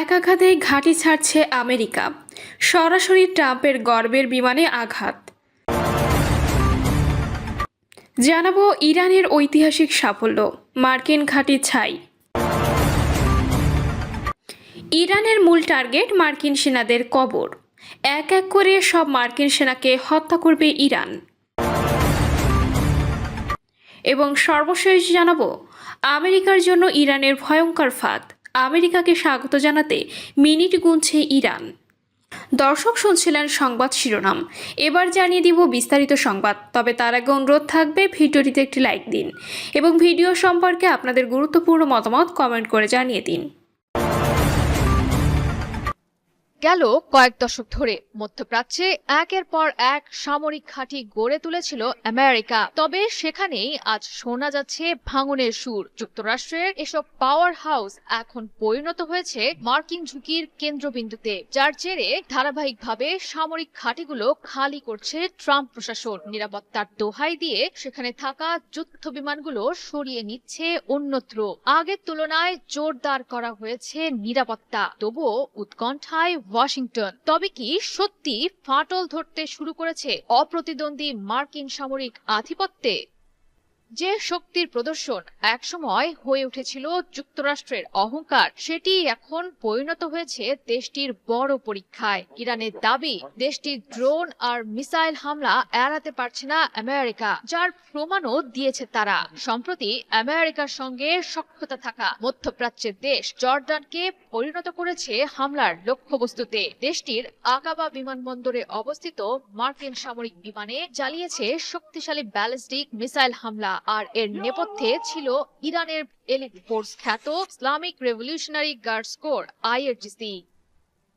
এক আঘাতেই ঘাঁটি ছাড়ছে আমেরিকা। সরাসরি ট্রাম্পের গর্বের বিমানে আঘাত। জানাবো ইরানের ঐতিহাসিক সাফল্য, মার্কিন ঘাঁটি ছাই। ইরানের মূল টার্গেট মার্কিন সেনাদের কবর। এক এক করে সব মার্কিন সেনাকে হত্যা করবে ইরান। এবং সর্বশেষ জানাবো আমেরিকার জন্য ইরানের ভয়ঙ্কর ফাঁদ। আমেরিকাকে স্বাগত জানাতে মিনিট গুনছে ইরান। দর্শক শুনছিলেন সংবাদ শিরোনাম, এবার জানিয়ে দিব বিস্তারিত সংবাদ। তবে তার আগে অনুরোধ থাকবে ভিডিওটিতে একটি লাইক দিন এবং ভিডিও সম্পর্কে আপনাদের গুরুত্বপূর্ণ মতামত কমেন্ট করে জানিয়ে দিন। গেল কয়েক দশক ধরে মধ্যপ্রাচ্যে একের পর এক সামরিক ঘাঁটি গড়ে তুলেছিল আমেরিকা। তবে সেখানেই আজ শোনা যাচ্ছে ভাঙনের সুর। যুক্তরাষ্ট্রের এসব পাওয়ার হাউস এখন পরিণত হয়েছে মার্কিন ঝুঁকির কেন্দ্রবিন্দুতে, যার জেরে ধারাবাহিকভাবে সামরিক ঘাঁটিগুলো খালি করছে ট্রাম্প প্রশাসন। নিরাপত্তার দোহাই দিয়ে সেখানে থাকা যুদ্ধ বিমানগুলো সরিয়ে নিচ্ছে অন্যত্র। আগের তুলনায় জোরদার করা হয়েছে নিরাপত্তা, তবুও উৎকণ্ঠায় ওয়াশিংটন। তবে কি সত্যি ফাটল ধরতে শুরু করেছে অপ্রতিদ্বন্দ্বী মার্কিন সামরিক আধিপত্যে? যে শক্তির প্রদর্শন একসময় হয়ে উঠেছিল যুক্তরাষ্ট্রের অহংকার, সেটি এখন পরিণত হয়েছে দেশটির বড় পরীক্ষায়। ইরানের দাবি দেশটির ড্রোন আর মিসাইল হামলা এড়াতে পারছে না আমেরিকা, যার প্রমাণও দিয়েছে তারা। সম্প্রতি আমেরিকার সঙ্গে সখ্যতা থাকা মধ্যপ্রাচ্যের দেশ জর্ডানকে পরিণত করেছে হামলার লক্ষ্যবস্তুতে। দেশটির আকাবা বিমানবন্দরে অবস্থিত মার্কিন সামরিক বিমানে চালিয়েছে শক্তিশালী ব্যালিস্টিক মিসাইল হামলা। আর এর নেপথ্যে ছিল ইরানের এলিট ফোর্স খ্যাত Islamic revolutionary guards core IRGC.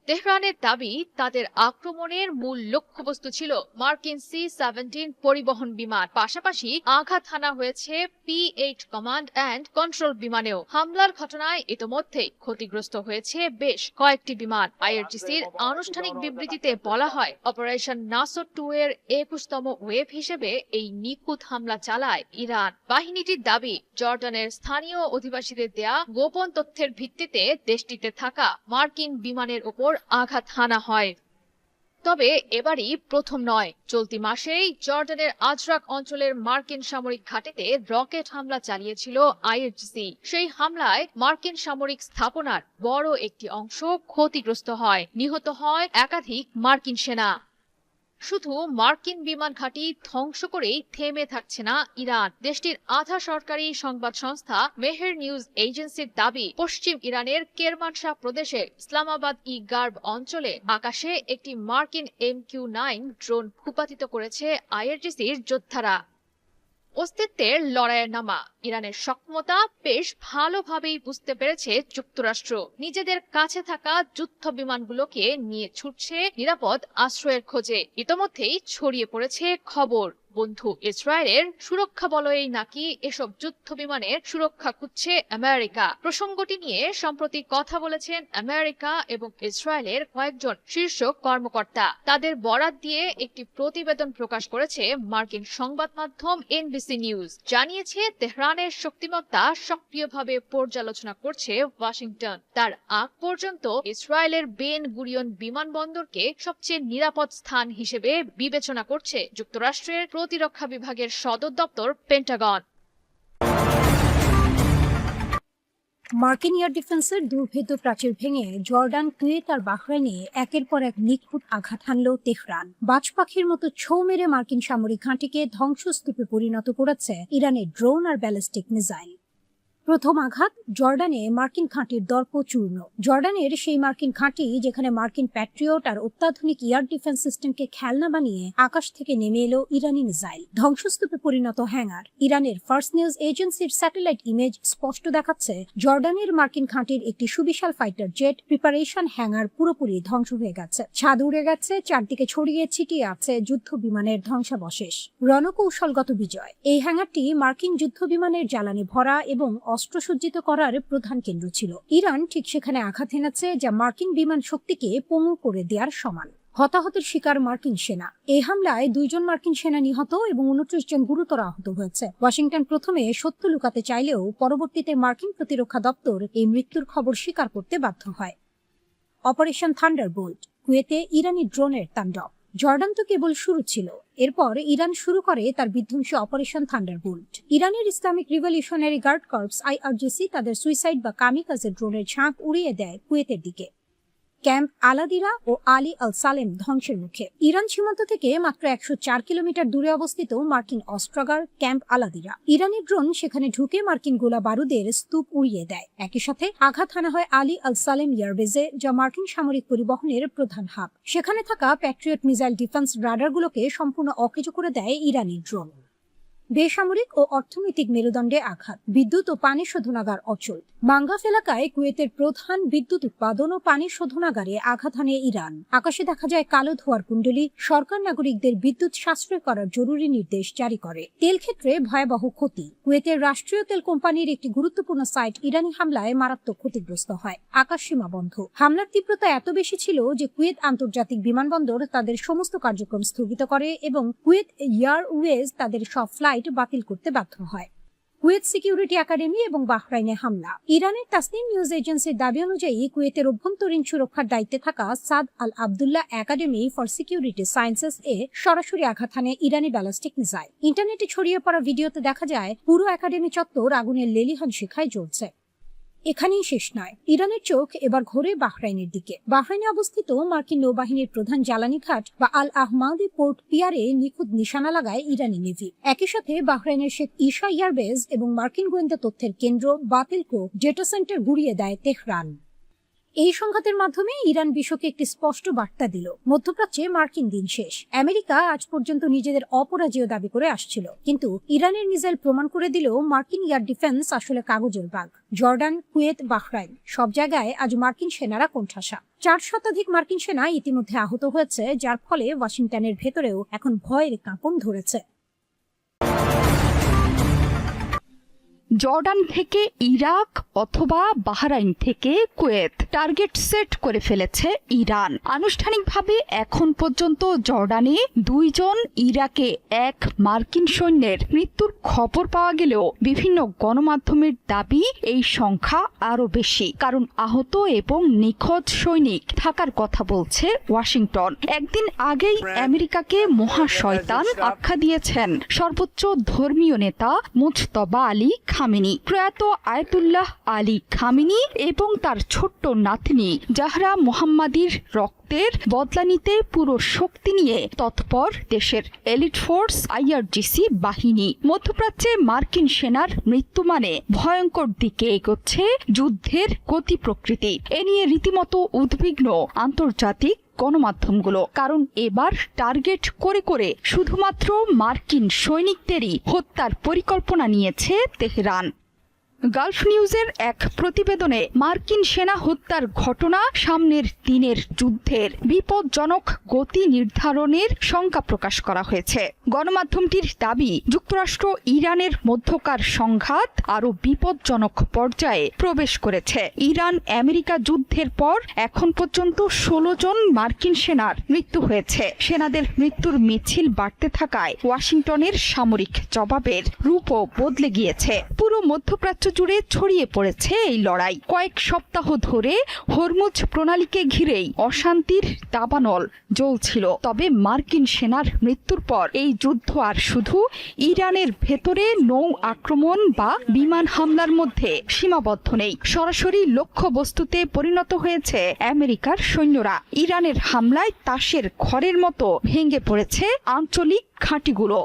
তেহরানের দাবি তাদের আক্রমণের মূল লক্ষ্যবস্তু ছিল মার্কিন C-17 পরিবহন বিমান। পাশাপাশি আঘাত হানা হয়েছে P-8 কমান্ড অ্যান্ড কন্ট্রোল বিমানেও। হামলার ঘটনায় ইতোমধ্যেই ক্ষতিগ্রস্ত হয়েছে বেশ কয়েকটি বিমান। আইআরজিসির আনুষ্ঠানিক বিবৃতিতে বলা হয়, অপারেশন নাসর 2 এর 21তম ওয়েভ হিসেবে এই নিখুঁত হামলা চালায় ইরান। বাহিনীটির দাবি, জর্ডানের স্থানীয় অধিবাসীদের দেয়া গোপন তথ্যের ভিত্তিতে দেশটিতে থাকা মার্কিন বিমানের উপর আঘাত হানা হয়। তবে এবারই প্রথম নয়। চলতি মাসেই জর্ডানের আজরাক অঞ্চলের মার্কিন সামরিক ঘাঁটিতে রকেট হামলা চালিয়েছিল আইআরজিসি। সেই হামলায় মার্কিন সামরিক স্থাপনার বড় একটি অংশ ক্ষতিগ্রস্ত হয়, নিহত হয় একাধিক মার্কিন সেনা। শুধু মার্কিন বিমান ঘাঁটি ধ্বংস করেই থেমে থাকছে না ইরান। দেশটির আধা সরকারি সংবাদ সংস্থা মেহের নিউজ এজেন্সির দাবি, পশ্চিম ইরানের কেরমানশাহ প্রদেশের ইসলামাবাদ-ই গার্ব অঞ্চলে আকাশে একটি মার্কিন MQ-9 ড্রোন ভূপাতিত করেছে আইআরজিসির যোদ্ধারা। অস্তিত্বের লড়াইয়ের নামা ইরানের সক্ষমতা বেশ ভালোভাবেই বুঝতে পেরেছে যুক্তরাষ্ট্র। নিজেদের কাছে থাকা যুদ্ধ বিমানগুলোকে নিয়ে ছুটছে নিরাপদ আশ্রয়ের খোঁজে। ইতোমধ্যেই ছড়িয়ে পড়েছে খবর, বন্ধু ইসরায়েলের সুরক্ষা বলয়েই নাকি এসব যুদ্ধ বিমানের সুরক্ষা খুঁজছে আমেরিকা। প্রসঙ্গটি নিয়ে সম্প্রতি কথা বলেছেন আমেরিকা এবং ইসরায়েলের কয়েকজন শীর্ষ কর্মকর্তা। তাদের বরাত দিয়ে একটি প্রতিবেদন প্রকাশ করেছে মার্কিন সংবাদ মাধ্যম এনবিসি নিউজ। জানিয়েছে, তেহরানের শক্তিমত্তা সক্রিয়ভাবে পর্যালোচনা করছে ওয়াশিংটন। তার আগ পর্যন্ত ইসরায়েলের বেন গুরিয়ন বিমানবন্দরকে সবচেয়ে নিরাপদ স্থান হিসেবে বিবেচনা করছে যুক্তরাষ্ট্রের প্রতিরক্ষা বিভাগের সদর দপ্তর পেন্টাগন। মার্কিন এয়ার ডিফেন্সের দুর্ভেদ্য প্রাচীর ভেঙে জর্ডান, কুয়েত আর বাহরাইনে একের পর এক নিখুঁত আঘাত হানল তেহরান। বাজ পাখির মতো ছৌ মেরে মার্কিন সামরিক ঘাঁটিকে ধ্বংসস্তূপে পরিণত করেছে ইরানের ড্রোন আর ব্যালিস্টিক মিসাইল। প্রথম আঘাত জর্ডানে মার্কিন ঘাঁটির দর্প চূর্ণ। জর্ডানের সেই মার্কিন ঘাঁটি যেখানে মার্কিন প্যাট্রিয়ট আর অত্যাধুনিক এয়ার ডিফেন্স সিস্টেমকে খেলনা বানিয়ে আকাশ থেকে নেমে এলো ইরানি মিসাইল। ধ্বংসস্তূপে পরিণত হ্যাঙ্গার। ইরানের ফার্স্ট নিউজ এজেন্সির স্যাটেলাইট ইমেজ স্পষ্ট দেখাচ্ছে, জর্ডানের মার্কিন ঘাঁটির একটি সুবিশাল ফাইটার জেট প্রিপারেশন হ্যাঙ্গার পুরোপুরি ধ্বংস হয়ে গেছে। ছাদ উড়ে গেছে, চারদিকে ছড়িয়ে ছিটিয়ে আছে যুদ্ধ বিমানের ধ্বংসাবশেষ। রণকৌশলগত বিজয়। এই হ্যাঙ্গারটি মার্কিন যুদ্ধ বিমানের জ্বালানি ভরা এবং অস্ত্রসজ্জিত করার প্রধান কেন্দ্র ছিল। ইরান ঠিক সেখানে আঘাত এনেছে, যা মার্কিন বিমান শক্তিকে পঙ্গু করে দেওয়ার সমান। হতাহতের শিকার মার্কিন সেনা। এই হামলায় 2 জন মার্কিন সেনা নিহত এবং 29 জন গুরুতর আহত হয়েছে। ওয়াশিংটন প্রথমে সত্য লুকাতে চাইলেও পরবর্তীতে মার্কিন প্রতিরক্ষা দপ্তর এই মৃত্যুর খবর স্বীকার করতে বাধ্য হয়। অপারেশন থান্ডারবোল্ট, কুয়েতে ইরানি ড্রোনের তাণ্ডব। জর্ডান তো কেবল শুরু ছিল, এরপর ইরান শুরু করে তার বিধ্বংসী অপারেশন থান্ডারবোল্ট। ইরানের Islamic Revolutionary Guard Corps IRGC তাদের সুইসাইড বা কামিকাজে ড্রোনের ঝাঁক উড়িয়ে দেয় কুয়েতের দিকে। ক্যাম্প আলাদিরা ও আলী আল সালেম ধ্বংসের মুখে। ইরান সীমান্ত থেকে মাত্র 104 কিলোমিটার দূরে অবস্থিত মার্কিন অস্ত্রাগার ক্যাম্প আলাদিরা। ইরানি ড্রোন সেখানে ঢুকে মার্কিন গোলা বারুদের স্তূপ উড়িয়ে দেয়। একই সাথে আঘাত হানা হয় আলী আল সালেম এয়ারবেজে, যা মার্কিন সামরিক পরিবহনের প্রধান হাব। সেখানে থাকা প্যাট্রিয়ট মিসাইল ডিফেন্স রাডারগুলোকে সম্পূর্ণ অকেজ করে দেয় ইরানি ড্রোন। বেসামরিক ও অর্থনৈতিক মেরুদণ্ডে আঘাত, বিদ্যুৎ ও পানি শোধনাগার অচল। মাঙ্গাফ এলাকায় কুয়েতের প্রধান বিদ্যুৎ উৎপাদন ও পানি শোধনাগারে আঘাত হানে ইরান। আকাশে দেখা যায় কালো ধোঁয়ার কুণ্ডলী। সরকার নাগরিকদের বিদ্যুৎ সাশ্রয় করার জরুরি নির্দেশ জারি করে। তেল ক্ষেত্রে ভয়াবহ ক্ষতি। কুয়েতের রাষ্ট্রীয় তেল কোম্পানির একটি গুরুত্বপূর্ণ সাইট ইরানি হামলায় মারাত্মক ক্ষতিগ্রস্ত হয়। আকাশ সীমা বন্ধ। হামলার তীব্রতা এত বেশি ছিল যে কুয়েত আন্তর্জাতিক বিমানবন্দর তাদের সমস্ত কার্যক্রম স্থগিত করে এবং কুয়েত এয়ারওয়েজ তাদের সব ফ্লাইট বাতিল করতে বাধ্য হয়। কুয়েত সিকিউরিটি একাডেমি এবং বাহরাইনে হামলা। ইরানের তাসনিম নিউজ এজেন্সির দাবি অনুযায়ী কুয়েতের অভ্যন্তরীণ সুরক্ষার দায়িত্বে থাকা Saad Al Abdullah academy for security sciences সরাসরি আঘাত হানে ইরানি ব্যালিস্টিক মিসাইল। ইন্টারনেটে ছড়িয়ে পড়া ভিডিওতে দেখা যায় পুরো একাডেমি চত্বর আগুনের লেলিহান শিখায় জ্বলছে। এখানেই শেষ নয়, ইরানের চোখ এবার ঘোরে বাহরাইনের দিকে। বাহরাইনে অবস্থিত মার্কিন নৌবাহিনীর প্রধান জ্বালানি ঘাট বা আল আহমাদি পোর্ট পিয়ারে নিখুঁত নিশানা লাগায় ইরানি নেভি। একই সাথে বাহরাইনের শেখ ঈশা এয়ারবেজ এবং মার্কিন গোয়েন্দা তথ্যের কেন্দ্র বাতিলকো ডেটা সেন্টার গুড়িয়ে দেয় তেহরান। এই সংঘাতের মাধ্যমে ইরান বিশ্বকে একটি স্পষ্ট বার্তা দিল, মধ্যপ্রাচ্যে মার্কিন দিন শেষ। আমেরিকা আজ পর্যন্ত নিজেদের অপরাজেয় দাবি করে আসছিল, কিন্তু ইরানের মিসাইল প্রমাণ করে দিল মার্কিন এয়ার ডিফেন্স আসলে কাগজের বাঘ। জর্ডান, কুয়েত, বাহরাইন সব জায়গায় আজ মার্কিন সেনারা কোণঠাসা। 4 শতাধিক মার্কিন সেনা ইতিমধ্যে আহত হয়েছে, যার ফলে ওয়াশিংটনের ভেতরেও এখন ভয়ের কাঁপন ধরেছে। জর্ডান থেকে ইরাক অথবা বাহরাইন থেকে কুয়েত টার্গেট সেট করে ফেলেছে ইরান। আনুষ্ঠানিকভাবে এখন পর্যন্ত জর্ডানে 2 জন, ইরাকে 1 মার্কিন সৈন্যের মৃত্যুর খবর পাওয়া গেলেও বিভিন্ন গণমাধ্যমের দাবি এই সংখ্যা আরো বেশি, কারণ আহত এবং নিখোঁজ সৈনিক থাকার কথা বলছে ওয়াশিংটন। একদিন আগেই আমেরিকাকে মহা শয়তান আখ্যা দিয়েছেন সর্বোচ্চ ধর্মীয় নেতা মুজতবা আলী খামেনি। প্রয়াত আয়াতুল্লাহ আলী খামেনি এবং তার ছোট্ট নাতনি জাহরা মুহাম্মাদির রক্তের বদলা নিতে পুরো শক্তি নিয়ে তৎপর দেশের এলিট ফোর্স IRGC বাহিনী। মধ্যপ্রাচ্যে মার্কিন সেনার মৃত্যু মানে ভয়ঙ্কর দিকে এগোচ্ছে যুদ্ধের গতি প্রকৃতি। এ নিয়ে রীতিমতো উদ্বিগ্ন আন্তর্জাতিক গণমাধ্যমগুলো, কারণ এবার টার্গেট করে করে শুধুমাত্র মার্কিন সৈনিকদেরই হত্যার পরিকল্পনা নিয়েছে তেহরান। গালফ নিউজের এক প্রতিবেদনে মার্কিন সেনা হত্যার ঘটনা সামনের দিনের যুদ্ধের বিপজ্জনক গতি নির্ধারণের শঙ্কা প্রকাশ করা হয়েছে। গণমাধ্যমটির দাবি, যুক্তরাষ্ট্র ইরানের মধ্যকার সংঘাত আরও বিপজ্জনক পর্যায়ে প্রবেশ করেছে। ইরান আমেরিকা যুদ্ধের পর এখন পর্যন্ত 16 জন মার্কিন সেনার মৃত্যু হয়েছে। সেনাদের মৃত্যুর মিছিল বাড়তে থাকায় ওয়াশিংটনের সামরিক জবাবের রূপও বদলে গিয়েছে। পুরো মধ্যপ্রাচ্য জুড়ে ছড়িয়ে পড়েছে এই লড়াই। কয়েক সপ্তাহ ধরে হরমুজ প্রণালীকে ঘিরেই অশান্তির দাবানল জ্বলছিল। তবে মার্কিন সেনার মৃত্যুর পর এই যুদ্ধ আর শুধু ইরানের ভেতরে নৌ আক্রমণ বা বিমান হামলার মধ্যে সীমাবদ্ধ নেই, সরাসরি লক্ষ্যবস্তুতে পরিণত হয়েছে আমেরিকার সৈন্যরা। ইরানের হামলায় তাসের ঘরের মতো ভেঙে পড়েছে আঞ্চলিক ঘাঁটিগুলো।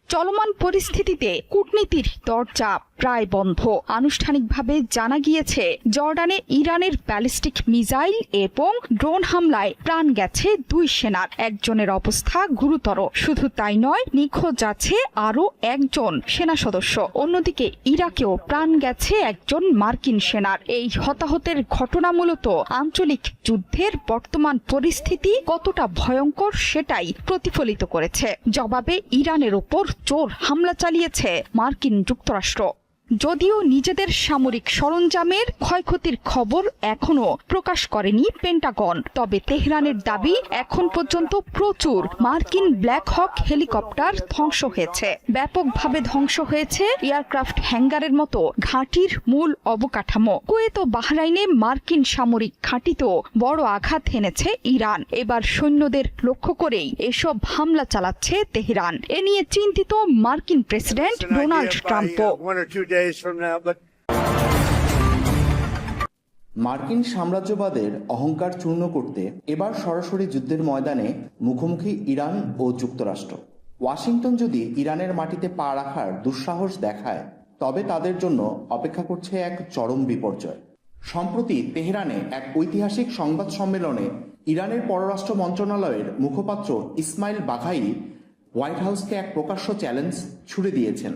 চলমান পরিস্থিতিতে কূটনীতির দরজা প্রায় বন্ধ। আনুষ্ঠানিকভাবে জানা গিয়েছে জর্ডানে ইরানের ব্যালিস্টিক মিসাইল এবং ড্রোন হামলায় প্রাণ গেছে 2 সেনার। একজনের অবস্থা গুরুতর। শুধু তাই নয়, নিখোঁজ আছে আরও 1 জন সেনা সদস্য। অন্যদিকে ইরাকেও প্রাণ গেছে 1 জন মার্কিন সেনার। এই হতাহতের ঘটনা মূলত আঞ্চলিক যুদ্ধের বর্তমান পরিস্থিতি কতটা ভয়ঙ্কর সেটাই প্রতিফলিত করেছে। জবাবে ইরানের ওপর জোর হামলা চালিয়েছে মার্কিন যুক্তরাষ্ট্র। যদিও নিজেদের সামরিক সরঞ্জামের ক্ষয়ক্ষতির খবর এখনো প্রকাশ করেনি পেন্টাগন, তবে তেহরানের দাবি এখন পর্যন্ত প্রচুর মার্কিন ব্ল্যাক হক হেলিকপ্টার ধ্বংস হয়েছে। ব্যাপকভাবে ধ্বংস হয়েছে এয়ারক্রাফট হ্যাঙ্গারের মতো ঘাঁটির মূল অবকাঠামো। কুয়েত ও বাহরাইনে মার্কিন সামরিক ঘাঁটিতেও বড় আঘাত হেনেছে ইরান। এবার সৈন্যদের লক্ষ্য করেই এসব হামলা চালাচ্ছে তেহরান। এ নিয়ে চিন্তিত মার্কিন প্রেসিডেন্ট ডোনাল্ড ট্রাম্পও। মার্কিন সাম্রাজ্যবাদের অহংকার চূর্ণ করতে এবার সরাসরি যুদ্ধের ময়দানে মুখোমুখি ইরান ও যুক্তরাষ্ট্র। ওয়াশিংটন যদি ইরানের মাটিতে পা রাখার দুঃসাহস দেখায়, তবে তাদের জন্য অপেক্ষা করছে এক চরম বিপর্যয়। সম্প্রতি তেহরানে এক ঐতিহাসিক সংবাদ সম্মেলনে ইরানের পররাষ্ট্র মন্ত্রণালয়ের মুখপাত্র ইসমাইল বাঘাই হোয়াইট হাউসকে এক প্রকাশ্য চ্যালেঞ্জ ছুড়ে দিয়েছেন।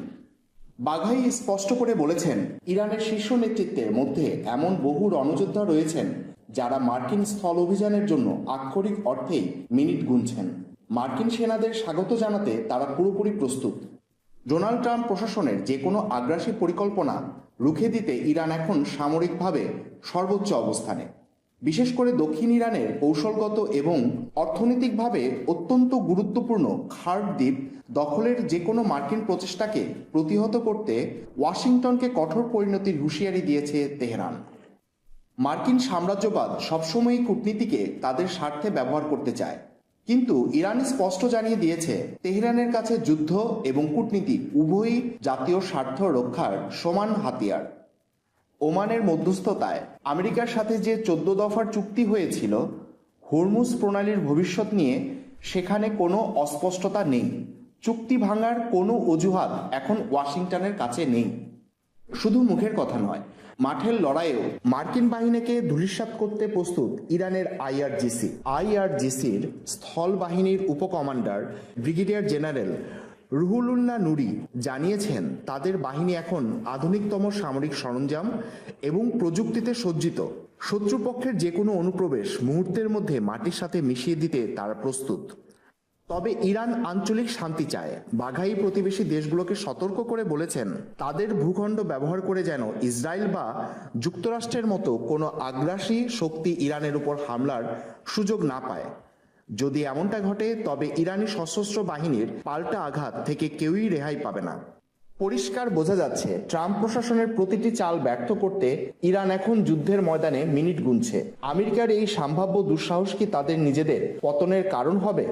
বাঘাই স্পষ্ট করে বলেছেন, ইরানের শীর্ষ নেতৃত্বের মধ্যে এমন বহু রণযোদ্ধা রয়েছেন যারা মার্কিন স্থল অভিযানের জন্য আক্ষরিক অর্থেই মিনিট গুনছেন। মার্কিন সেনাদের স্বাগত জানাতে তারা পুরোপুরি প্রস্তুত। ডোনাল্ড ট্রাম্প প্রশাসনের যে কোনো আগ্রাসী পরিকল্পনা রুখে দিতে ইরান এখন সামরিকভাবে সর্বোচ্চ অবস্থানে। বিশেষ করে দক্ষিণ ইরানের কৌশলগত এবং অর্থনৈতিকভাবে অত্যন্ত গুরুত্বপূর্ণ খার্ড দ্বীপ দখলের যে কোনো মার্কিন প্রচেষ্টাকে প্রতিহত করতে ওয়াশিংটনকে কঠোর পরিণতির হুঁশিয়ারি দিয়েছে তেহরান। মার্কিন সাম্রাজ্যবাদ সবসময়ই কূটনীতিকে তাদের স্বার্থে ব্যবহার করতে চায়, কিন্তু ইরান স্পষ্ট জানিয়ে দিয়েছে তেহরানের কাছে যুদ্ধ এবং কূটনীতি উভয়ই জাতীয় স্বার্থ রক্ষার সমান হাতিয়ার। ওমানের মধ্যস্থতায় আমেরিকার সাথে যে 14 দফার চুক্তি হয়েছিল, হরমুজ প্রণালীর ভবিষ্যৎ নিয়ে সেখানে কোনো অস্পষ্টতা নেই। চুক্তি ভাঙার কোনো অজুহাত এখন ওয়াশিংটনের কাছে নেই। শুধু মুখের কথা নয়, মাঠের লড়াইয়েও মার্কিন বাহিনীকে ধূলিসাৎ করতে প্রস্তুত ইরানের আইআরজিসির স্থল বাহিনীর উপকমান্ডার ব্রিগেডিয়ার জেনারেল রুহুলুল্লাহ নুরি জানিয়েছেন, তাদের বাহিনী এখন আধুনিকতম সামরিক সরঞ্জাম এবং প্রযুক্তিতে সজ্জিত। শত্রুপক্ষের যে কোনো অনুপ্রবেশ মুহূর্তের মধ্যে মাটির সাথে মিশিয়ে দিতে তারা প্রস্তুত। তবে ইরান আঞ্চলিক শান্তি চায়। বাঘাই প্রতিবেশী দেশগুলোকে সতর্ক করে বলেছেন, তাদের ভূখণ্ড ব্যবহার করে যেন ইসরায়েল বা যুক্তরাষ্ট্রের মতো কোনো আগ্রাসী শক্তি ইরানের উপর হামলার সুযোগ না পায়। যদি এমনটা ঘটে, তবে ইরানি সশস্ত্র বাহিনীর পাল্টা আঘাত থেকে কেউই রেহাই পাবে না। পরিষ্কার বোঝা যাচ্ছে, ট্রাম্প প্রশাসনের প্রতিটি চাল ব্যর্থ করতে ইরান এখন যুদ্ধের ময়দানে মিনিট গুনছে। আমেরিকার এই সম্ভাব্য দুঃসাহস কি তাদের নিজেদের পতনের কারণ হবে?